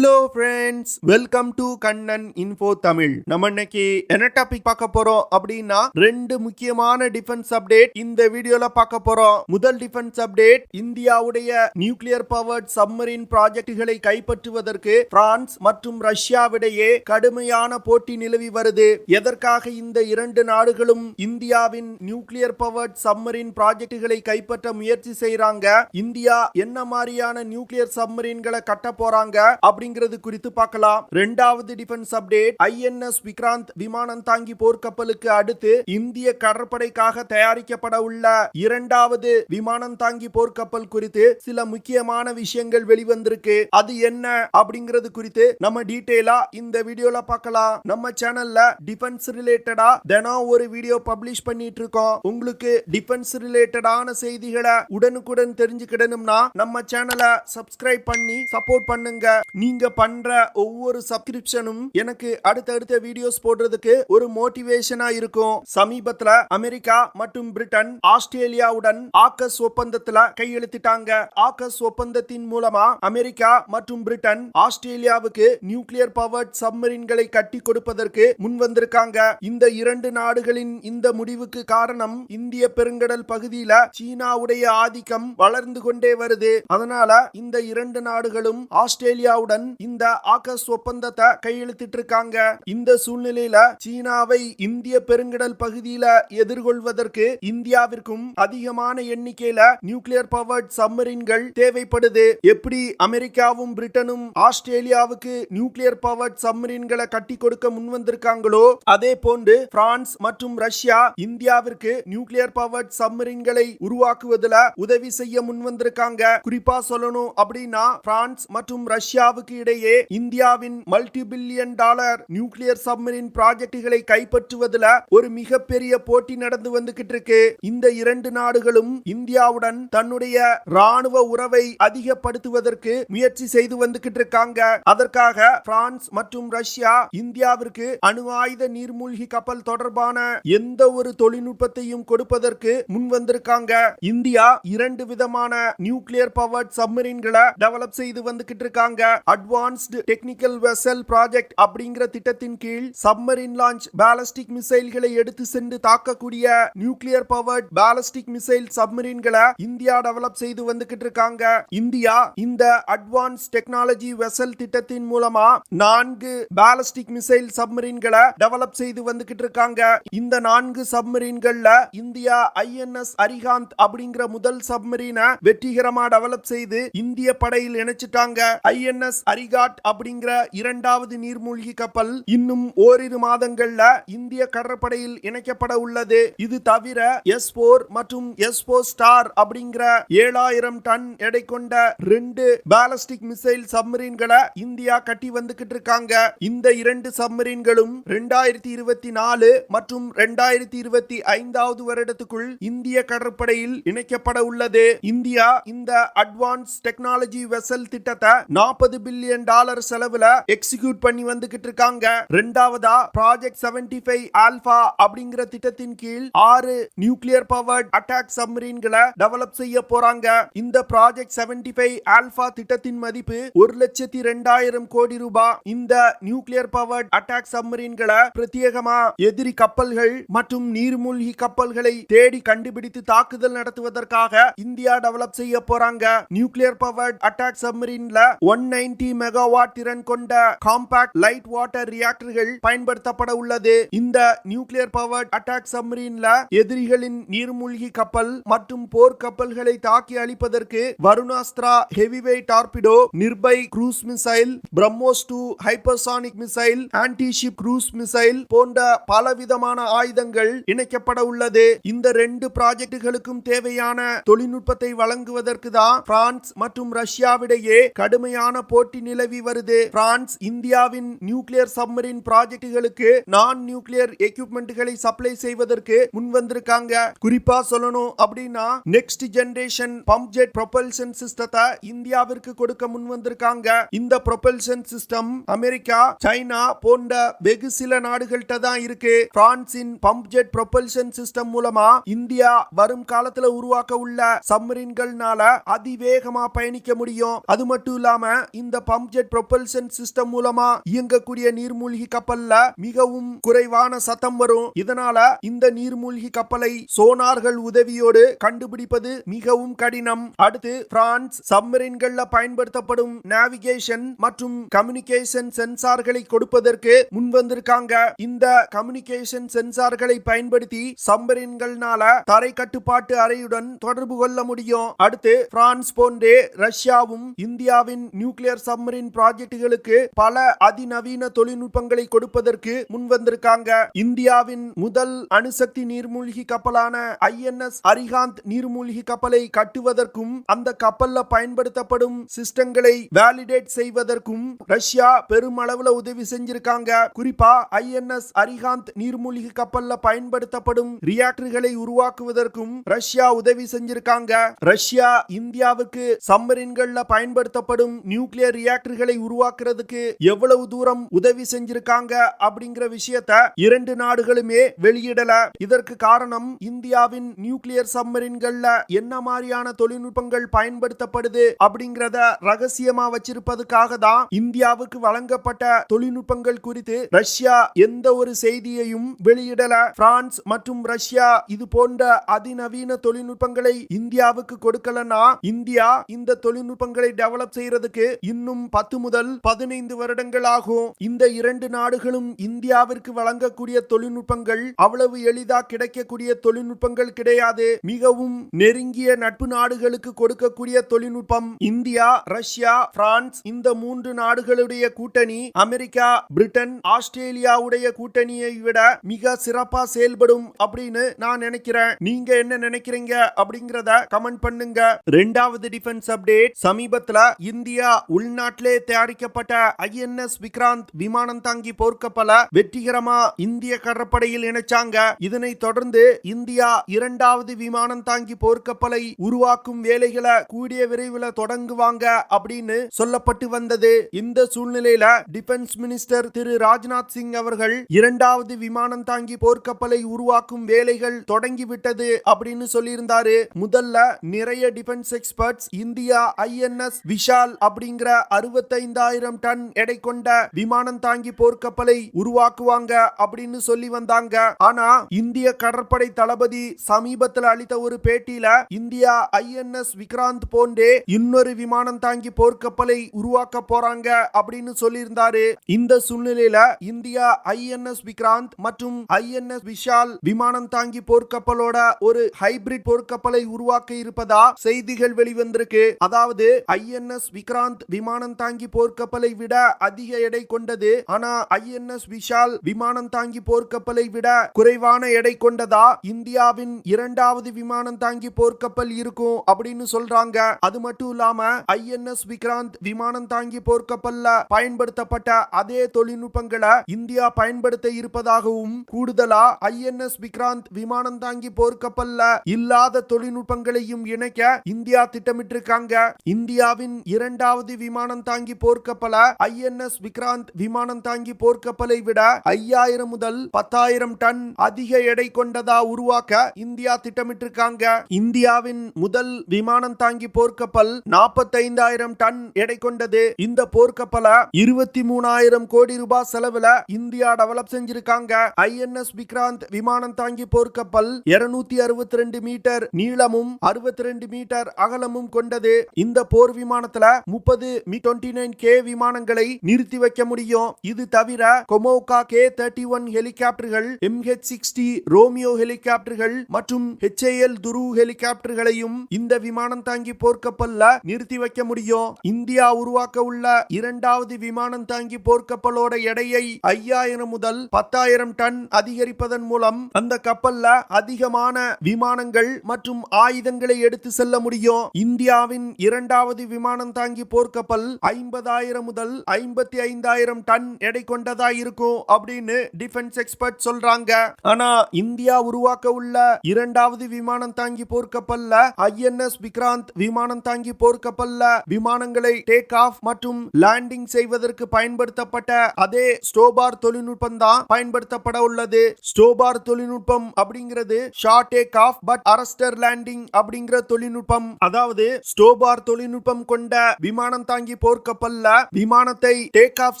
Hello friends, welcome to Kannan info Tamil. நம்ம இன்னைக்கு என்ன டாபிக் பார்க்க போறோம் அப்படின்னா ரெண்டு முக்கியமான டிஃபென்ஸ் அப்டேட் இந்த வீடியோல பார்க்க போறோம். முதல் டிஃபென்ஸ் அப்டேட், இந்தியாவுடைய நியூக்ளியர் பவர்ட் சப்மரீன் ப்ராஜெக்டுகளை கைப்பற்றுவதற்கு பிரான்ஸ் மற்றும் ரஷ்யாவிடையே கடுமையான போட்டி நிலவி வருது. எதற்காக இந்த இரண்டு நாடுகளும் இந்தியாவின் நியூக்ளியர் பவர்ட் சப்மரீன் ப்ராஜெக்டுகளை கைப்பற்ற முயற்சி செய்யறாங்க? இந்தியா என்ன மாதிரியான நியூக்ளியர் சப்மரீன்களை கட்ட போறாங்க அப்படிங்கிறது குறித்து பார்க்கலாம். இரண்டாவது டிஃபென்ஸ் அப்டேட், INS விக்ராந்த் விமானம் தாங்கி போர்க்கப்பலுக்கு அடுத்து இந்திய கடற்படைக்காக தயாரிக்கப்பட உள்ள இரண்டாவது விமானம் தாங்கி போர்க்கப்பல் குறித்து சில முக்கியமான விஷயங்கள் வெளிவந்திருக்கு. அது என்ன அப்படிங்கிறது குறித்து நம்ம டீடைலா இந்த வீடியோல பார்க்கலாம். நம்ம சேனல்ல டிஃபென்ஸ் ரிலேட்டடா தினம் ஒரு வீடியோ பப்ளிஷ் பண்ணிட்டு இருக்கோம். உங்களுக்கு டிஃபென்ஸ் ரிலேட்டடான செய்திகளை உடனுக்குடன் தெரிஞ்சுக்கிடணும்னா நம்ம சேனலை சப்ஸ்கிரைப் பண்ணி சப்போர்ட் பண்ணுங்க. நீங்க பண்ற ஒவ்வொரு சப்ஸ்கிரிப்ஷனும் எனக்கு அடுத்தடுத்த வீடியோஸ் போடுறதுக்கு ஒரு மோட்டிவேஷனா இருக்கும். சமீபத்துல அமெரிக்கா மற்றும் பிரிட்டன் ஆஸ்திரேலியாவுடன் ஆக்கஸ் ஒப்பந்தத்துல கையெழுத்திட்டாங்க. ஆக்கஸ் ஒப்பந்தத்தின் மூலமா அமெரிக்கா மற்றும் பிரிட்டன் ஆஸ்திரேலியாவுக்கு நியூக்ளியர் பவர்ட் சப்மரீன்களை கட்டி கொடுப்பதற்கு முன் வந்திருக்காங்க. இந்த இரண்டு நாடுகளின் இந்த முடிவுக்கு காரணம் இந்திய பெருங்கடல் பகுதியில சீனாவுடைய ஆதிக்கம் வளர்ந்து கொண்டே வருது. அதனால இந்த இரண்டு நாடுகளும் ஆஸ்திரேலியாவுடன் இந்த ஆக்கஸ் ஒப்பந்தத்தை கையெழுத்திட்டு இருக்காங்க. இந்த சூழ்நிலையில சீனாவை இந்திய பெருங்கடல் பகுதியில எதிர்கொள்வதற்கு இந்தியாவிற்கும் அதிகமான எண்ணிக்கையில நியூக்ளியர் பவர்ட் சப்மரீன்கள் தேவைப்படுது. எப்படி அமெரிக்காவும் பிரிட்டனும் ஆஸ்திரேலியாவுக்கு நியூக்ளியர் பவர்ட் சப்மரீன்களை கட்டி கொடுக்க முன் வந்திருக்காங்களோ, அதே போன்று பிரான்ஸ் மற்றும் ரஷ்யா இந்தியாவிற்கு நியூக்ளியர் பவர்ட் சப்மரீன்களை உருவாக்குவதில் உதவி செய்ய முன் வந்திருக்காங்க. குறிப்பா சொல்லணும் அப்படின்னா பிரான்ஸ் மற்றும் ரஷ்யாவுக்கு இடையே இந்தியாவின் multi billion dollar nuclear submarine ப்ராஜெக்டுகளை கைப்பற்றுவதில் ஒரு மிகப்பெரிய போட்டி நடந்து வந்துகிட்டு இருக்கு. இந்த இரண்டு நாடுகளும் இந்தியாவுடன் தன்னுடைய ராணுவ உறவை அதிகப்படுத்துவதற்கு முயற்சி செய்து வந்துகிட்டு இருக்காங்க. அதற்காக பிரான்ஸ் மற்றும் ரஷ்யா இந்தியாவிற்கு அணு ஆயுத நீர்மூழ்கி கப்பல் தொடர்பான எந்த ஒரு தொழில்நுட்பத்தையும் கொடுப்பதற்கு முன் வந்திருக்காங்க. இந்தியா இரண்டு விதமான நியூக்ளியர் பவர்ட் சப்மரீன்களை டெவலப் செய்து வந்துகிட்டு இருக்காங்க. அட்வான்ஸ்டு டெக்னிக்கல் வெசல் ப்ராஜெக்ட் அப்படிங்கிற திட்டத்தின் கீழ் சப்மரீன் லான்ச் பாலிஸ்டிக் மிசைல்களை எடுத்து சென்று தாக்கக்கூடிய நியூக்ளியர் பவர்ட் பாலிஸ்டிக் மிசைல் சப்மரீன்களை இந்தியா டெவலப் செய்து வந்துகிட்டு இருக்காங்க. இந்தியா இந்த அட்வான்ஸ் டெக்னாலஜி வெசல் திட்டத்தின் மூலமா 4 பாலிஸ்டிக் மிசைல் சப்மரீன்களை டெவலப் செய்து வந்துகிட்டு இருக்காங்க. இந்த 4 சப்மரீன்கள்ல இந்தியா INS அரிகாந்த் அப்படிங்கிற முதல் சப்மரீனை வெற்றிகரமா டெவலப் செய்து இந்திய படையில் இணைச்சிட்டாங்க. INS அரிகாட் அப்படிங்கிற இரண்டாவது நீர்மூழ்கி கப்பல் இன்னும் ஓரிரு மாதங்கள்ல இந்திய கடற்படையில் இணைக்கப்பட உள்ளது. இது தவிர S4 மற்றும் S4 ஸ்டார் அப்படிங்கிற 7000 டன் எடை கொண்ட 2 பாலிஸ்டிக் மிசைல் சப்மரீன்களை இந்தியா கட்டி வந்துகிட்டு இருக்காங்க. இந்த இரண்டு சப்மரீன்களும் 2024 மற்றும் 2025 வருடத்துக்குள் இந்திய கடற்படையில் இணைக்கப்பட உள்ளது. இந்தியா இந்த அட்வான்ஸ் டெக்னாலஜி வெசல் திட்டத்தை 40 பில்லியன் டாலர் செலவுல எக்ஸிக்யூட் பண்ணி வந்துகிட்டு இருக்காங்க. இரண்டாவதா ப்ராஜெக்ட் 75 ஆல்பா அப்படிங்கிற திட்டத்தின் கீழ் 6 நியூக்ளியர் பவர்ட் அட்டாக் சப்மரீன்களை டெவலப் செய்ய போறாங்க. இந்த ப்ராஜெக்ட் 75 ஆல்பா திட்டத்தின் மதிப்பு 1,02,000 கோடி ரூபாய். இந்த நியூக்ளியர் பவர்ட் அட்டாக் சப்மரீன்களை பிரத்யேகமா எதிரி கப்பல்கள் மற்றும் நீர்மூழ்கி கப்பல்களை தேடி கண்டுபிடித்து தாக்குதல் நடத்துவதற்காக இந்தியா டெவலப் செய்ய போறாங்க. நியூக்ளியர் பவர்ட் அட்டாக் சப்மரீன்ல 190 மெகாவாட் திறன் கொண்ட காம்பாக்ட் லைட் வாட்டர் ரியாக்டர்கள் பயன்படுத்தப்பட உள்ளது. இந்த நியூக்ளியர் பவர்ட் அட்டாக் சப்மரீன்ல எதிரிகளின் நீர்மூழ்கி கப்பல் மற்றும் போர் கப்பல்களை தாக்கி அழிப்பதற்கு Varunastra heavyweight torpedo, Nirbhay cruise missile, BrahMos 2 hypersonic missile, anti ship cruise missile போன்ற பலவிதமான ஆயுதங்கள் இணைக்கப்பட உள்ளது. இந்த 2 ப்ராஜெக்டுகளுக்கும் தேவையான தொழில்நுட்பத்தை வழங்குவதற்கு தான் பிரான்ஸ் மற்றும் ரஷ்யாவிடையே கடுமையான போட்டி நிலவி வருது. பிரான்ஸ் இந்தியாவின் நியூக்ளியர் சப்மரீன் ப்ராஜெக்டுகளுக்கு நான் நியூக்ளியர் எக்யூப்மெண்ட்களை சப்ளை செய்வதற்கு முன் வந்திருக்காங்க. குறிப்பா சொல்லணும் அப்படின்னா next generation pump jet propulsion சிஸ்டத்தை இந்தியாவிற்கு கொடுக்க முன் வந்திருக்காங்க. இந்த ப்ரொபல்ஷன் சிஸ்டம் அமெரிக்கா, சைனா போன்ற வெகு சில நாடுகள்கிட்ட தான் இருக்கு. பிரான்சின் பம்ப் ஜெட் ப்ரொபல்ஷன் சிஸ்டம் மூலமா இந்தியா வரும் காலத்துல உருவாக்க உள்ள சப்மரீன்கள்னால அதிவேகமா பயணிக்க முடியும். அது மட்டும் இல்லாம இந்த பம்ப் ஜெட் ப்ரொபல்ஷன் சிஸ்டம் மூலமா இயங்கக்கூடிய நீர்மூழ்கி கப்பல்ல மிகவும் குறைவான சத்தம் வரும். இதனால இந்த நீர்மூழ்கி கப்பலை சோனார்கள் உதவியோடு கண்டுபிடிப்பது மிகவும் கடினம். அடுத்து பிரான்ஸ் சப்மரீன்கள்ல பயன்படுத்தப்படும் நேவிகேஷன் மற்றும் கம்யூனிகேஷன் சென்சார்களை கொடுப்பதற்கு முன்வந்திருக்காங்க. இந்த கம்யூனிகேஷன் சென்சார்களை பயன்படுத்தி சப்மரீன்கள்னால தரை கட்டுப்பாட்டு அறையுடன் தொடர்பு கொள்ள முடியும். அடுத்து பிரான்ஸ் போன்றே ரஷ்யாவும் இந்தியாவின் நியூக்ளியர் சப்மரீன் ப்ராஜெக்டுகளுக்கு பல அதிநவீன தொழில்நுட்பங்களை கொடுப்பதற்கு முன்வந்திருக்காங்க. இந்தியாவின் முதல் அணுசக்தி நீர்மூழ்கி கப்பலான INS அரிகாந்த் நீர்மூழ்கி கப்பலை கட்டுவதற்கும் அந்த கப்பல்ல பயன்படுத்தப்படும் சிஸ்டங்களை வேலிடேட் செய்வதற்கும் ரஷ்யா பெருமளவுல உதவி செஞ்சிருக்காங்க. குறிப்பா INS அரிகாந்த் நீர்மூழ்கி கப்பல்ல பயன்படுத்தப்படும் ரியாக்டர்களை உருவாக்குவதற்கும் ரஷ்யா உதவி செஞ்சிருக்காங்க. ரஷ்யா இந்தியாவுக்கு சப்மரீன்கள்ல பயன்படுத்தப்படும் நியூக்ளியர் ரியாக்டர்களை உருவாக்குறதுக்கு எவ்வளவு தூரம் உதவி செஞ்சிருக்காங்க அப்படிங்கிற விஷயத்தை இரண்டு நாடுகளுமே வெளியிடல. இதற்கு காரணம் இந்தியாவின் நியூக்ளியர் சப்மரீன்கள்ல என்ன மாதிரியான தொழில்நுட்பங்கள் பயன்படுத்தப்படுது அப்படிங்கறத ரகசியமா வச்சிருப்பதுக்காக தான் இந்தியாவுக்கு வழங்கப்பட்ட தொழில்நுட்பங்கள் குறித்து ரஷ்யா எந்த ஒரு செய்தியையும் வெளியிடல. பிரான்ஸ் மற்றும் ரஷ்யா இது போன்ற அதிநவீன தொழில்நுட்பங்களை இந்தியாவுக்கு கொடுக்கலனா இந்தியா இந்த தொழில்நுட்பங்களை டெவலப் செய்யறதுக்கு இன்னும் 10 முதல் 15 வருடங்கள் ஆகும். இந்த இரண்டு நாடுகளும் இந்தியாவிற்கு வழங்கக்கூடிய தொழில்நுட்பங்கள் அவ்வளவு எளிதா கிடைக்கக்கூடிய தொழில்நுட்பங்கள் கிடையாது. மிகவும் நெருங்கிய நட்பு நாடுகளுக்கு கொடுக்கக்கூடிய தொழில்நுட்பம். இந்தியா, ரஷ்யா, பிரான்ஸ் இந்த மூன்று நாடுகளுடைய கூட்டணி அமெரிக்கா, பிரிட்டன், ஆஸ்திரேலியாவுடைய கூட்டணியை விட மிக சிறப்பா செயல்படும் அப்படின்னு நான் நினைக்கிறேன். நீங்க என்ன நினைக்கிறீங்க அப்படிங்கறத கமெண்ட் பண்ணுங்க. இரண்டாவது டிஃபென்ஸ் அப்டேட். சமீபத்துல இந்தியா உள்நாட்டிலே தயாரிக்கப்பட்ட INS விக்ராந்த் விமானம் தாங்கி போர்க்கப்பல வெற்றிகரமா இந்திய கடற்படையில் இணைச்சாங்க. இதனை தொடர்ந்து இந்தியா இரண்டாவது விமானம் தாங்கி போர்க்கப்பலை உருவாக்கும் வேலைகளை கூடிய விரைவில் தொடங்குவாங்க அப்படின்னு சொல்லப்பட்டு வந்தது. இந்த சூழ்நிலையில டிஃபென்ஸ் மினிஸ்டர் திரு ராஜ்நாத் சிங் அவர்கள் இரண்டாவது விமானம் தாங்கி போர்க்கப்பலை உருவாக்கும் வேலைகள் தொடங்கிவிட்டது அப்படின்னு சொல்லியிருந்தாரு. முதல்ல நிறைய defence experts India INS Vishal அப்படிங்கிற 65,000 டன் எடை கொண்ட விமானம் தாங்கி போர்க்கப்பலை உருவாக்குவாங்க அப்படின்னு சொல்லி வந்தாங்க. ஆனா இந்திய கடற்படை தளபதி சமீபத்தில் அளித்த ஒரு பேட்டியில இந்தியா INS விக்ராந்த் போன்றே இன்னொரு விமானம் தாங்கி போர்க்கப்பலை உருவாக்க போறாங்க அப்படின்னு சொல்லியிருந்தாரு. இந்த சூழ்நிலையில இந்தியா INS விக்ராந்த் மற்றும் INS விஷால் விமானம் தாங்கி போர்க்கப்பலோட ஒரு ஹைபிரிட் போர்க்கப்பலை உருவாக்க இருப்பதா செய்திகள் வெளிவந்திருக்கு. அதாவது INS விக்ராந்த் விமானம் தாங்கி போர்க்கப்பலை விட அதிக எடை கொண்டது. ஆனா INS விஷால் விமானம் தாங்கி போர்க்கப்பலை விட குறைவான எடை கொண்டதா இந்தியாவின் இரண்டாவது விமானம் தாங்கி போர்க்கப்பல் இருக்கும் அப்படின்னு சொல்றாங்க. அது மட்டும் இல்லாம INS விக்ராந்த் விமானம் தாங்கி போர்க்கப்பல்ல பயன்படுத்தப்பட்ட அதே தொழில்நுட்பங்களை இந்தியா பயன்படுத்த இருப்பதாகவும் கூடுதலா INS விக்ராந்த் விமானம் தாங்கி போர்க்கப்பல்ல இல்லாத தொழில்நுட்பங்களையும் இணைக்க இந்தியா திட்டமிட்டிருக்காங்க. இந்தியாவின் இரண்டாவது விமானம் தாங்கி போர்க்கப்பல INS விக்ராந்த் விமானம் தாங்கி போர்க்கப்பலை விட 5000 முதல் 10,000 டன் அதிக எடை கொண்டதா உருவாக்க இந்தியா திட்டமிட்டிருக்காங்க. இந்தியாவின் முதல் விமானம் தாங்கி போர்க்கப்பல் 45,000 டன் எடை கொண்டது. இந்த போர்க்கப்பலை 23,000 கோடி ரூபாய் செலவுல இந்தியா டெவலப் செஞ்சிருக்காங்க. INS விக்ராந்த் விமானம் தாங்கி போர்க்கப்பல் 262 மீட்டர் நீளமும் 62 மீட்டர் அகலமும் கொண்டது. இந்த போர் விமானத்துல 30 Mi-29K விமானங்களை நிறுத்தி வைக்க முடியும். இது தவிர கொமோகா K-31 ஹெலிகாப்டர்கள், MH-60 ரோமியோ ஹெலிகாப்டர்கள் மற்றும் HAL துரு ஹெலிகாப்டர்களையும் இந்த விமானம் தாங்கி போர்க்கப்பல்ல நிறுத்தி வைக்க முடியும். இந்தியா உருவாக்க உள்ள இரண்டாவது விமானம் தாங்கி போர்க்கப்பலோட எடையை 5000 முதல் 10,000 டன் அதிகரிப்பதன் மூலம் அந்த கப்பல்ல அதிகமான விமானங்கள் மற்றும் ஆயுதங்களை எடுத்து செல்ல முடியும். இந்தியாவின் இரண்டாவது விமானம் தாங்கி போர்க்கப்பல் 50,000 முதல் 55,000 டன் எடை கொண்டதா இருக்கும் அப்படின்னு டிஃபென்ஸ் எக்ஸ்பர்ட் சொல்றாங்க. ஆனா இந்தியா உருவாக்க உள்ள இரண்டாவது விமானம் தாங்கி போர்க்கப்பல்ல INS விக்ராந்த் விமானம் தாங்கி போர்க்கப்பல்ல விமானங்களை டேக் ஆஃப் மற்றும் லேண்டிங் செய்வதற்கு பயன்படுத்தப்பட்ட அதே ஸ்டோபார் தொழில்நுட்பம் தான் பயன்படுத்தப்பட உள்ளது. ஸ்டோபார் தொழில்நுட்பம் அப்படிங்கிறது short take off but arrester landing அப்படிங்கிற தொழில்நுட்பம். அதாவது ஸ்டோபார் தொழில்நுட்பம் கொண்ட விமானம் தாங்கி போர் போர்க்கப்பல்ல விமானத்தை டேக் ஆஃப்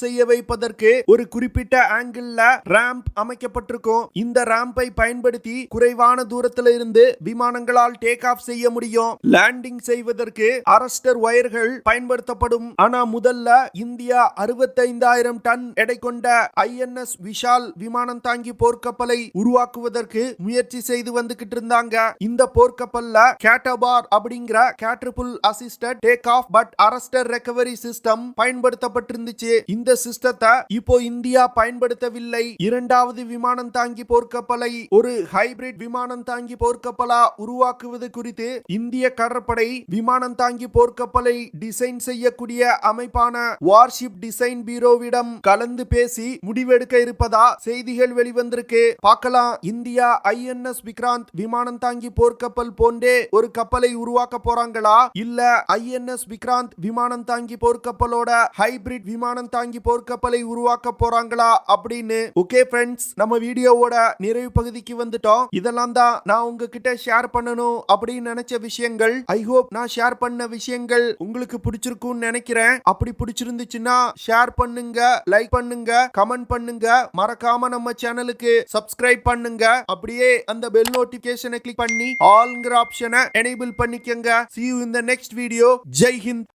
செய்ய வைப்பதற்கு ஒரு குறிப்பிட்ட ஆங்கிள் ராம்ப் அமைக்கப்பட்டிருக்கும். இந்த ராம்பை பயன்படுத்தி குறைவான தூரத்தில் இருந்து விமானங்களால் டேக் ஆஃப் செய்ய முடியும். லேண்டிங் செய்வதற்கு அரஸ்டர் வயர்கள் பயன்படுத்தப்படும். ஆனா முதல்ல இந்தியா 65,000 டன் எடை கொண்ட INS விஷால் விமானம் தாங்கி போர்க்கப்பலை உருவாக்குவதற்கு முயற்சி செய்து வந்துகிட்டு இருந்தாங்க. இந்த போர்க்கப்பல்ல கேட்டபார் அப்படிங்கிற catapult assisted take off but arrester recovery system பயன்படுத்தப்பட்டிருந்துச்சு. இந்த சிஸ்டத்தை இப்போ இந்தியா பயன்படுத்தவில்லை. இரண்டாவது விமானம் தாங்கி போர்க்கப்பலை ஒரு ஹைபிரிட் விமானம் தாங்கி போர்க்கப்பலா உருவாக்குவது குறித்து இந்திய கடற்படை விமானம் தாங்கி போர்க்கப்பலை டிசைன் செய்யக்கூடிய அமைப்பான வார்ஷிப் டிசைன் பீரோவிடம் கலந்து பேசி முடிவெடுக்க இருப்பதா செய்திகள் வெளிவந்திருக்கு. பார்க்கலாம், இந்தியா INS விக்ராந்த் விமானம் தாங்கி போர்க்கப்பல் போன்றே ஒரு கப்பலை உருவாக்க போறாங்களா, இல்ல INS விக்ராந்த் விமானம் தாங்கி போர்க்கப்பலோட ஹைபிரிட் விமானம் தாங்கி போர்க்கப்பலை உருவாக்க போறாங்களா அப்படின்னு. ஓகே ஃப்ரெண்ட்ஸ், நம்ம வீடியோவோட நிறைவு பகுதிக்கு வந்துட்டோம். இதெல்லாம் தான் நான் உங்ககிட்ட ஷேர் பண்ணணும் அப்படின்னு நினைச்ச விஷயங்கள். ஐ ஹோப் நான் ஷேர் பண்ண விஷயங்கள் உங்களுக்கு பிடிச்சிருக்கும்னு நினைக்கிறேன். அப்படி பிடிச்சிருந்துச்சுன்னா ஷேர் பண்ணுங்க, லைக் பண்ணுங்க, கமெண்ட் பண்ணுங்க, மறக்காம நம்ம சேனலுக்கு சப்ஸ்கிரைப் பண்ணுங்க. அப்படியே அந்த பெல் நோட்டிபிகேஷனை கிளிக் பண்ணி ஆல்ங்கிற ஆப்ஷனை எனேபிள் பண்ணிக்கங்க. See you in the next video. Jai Hind.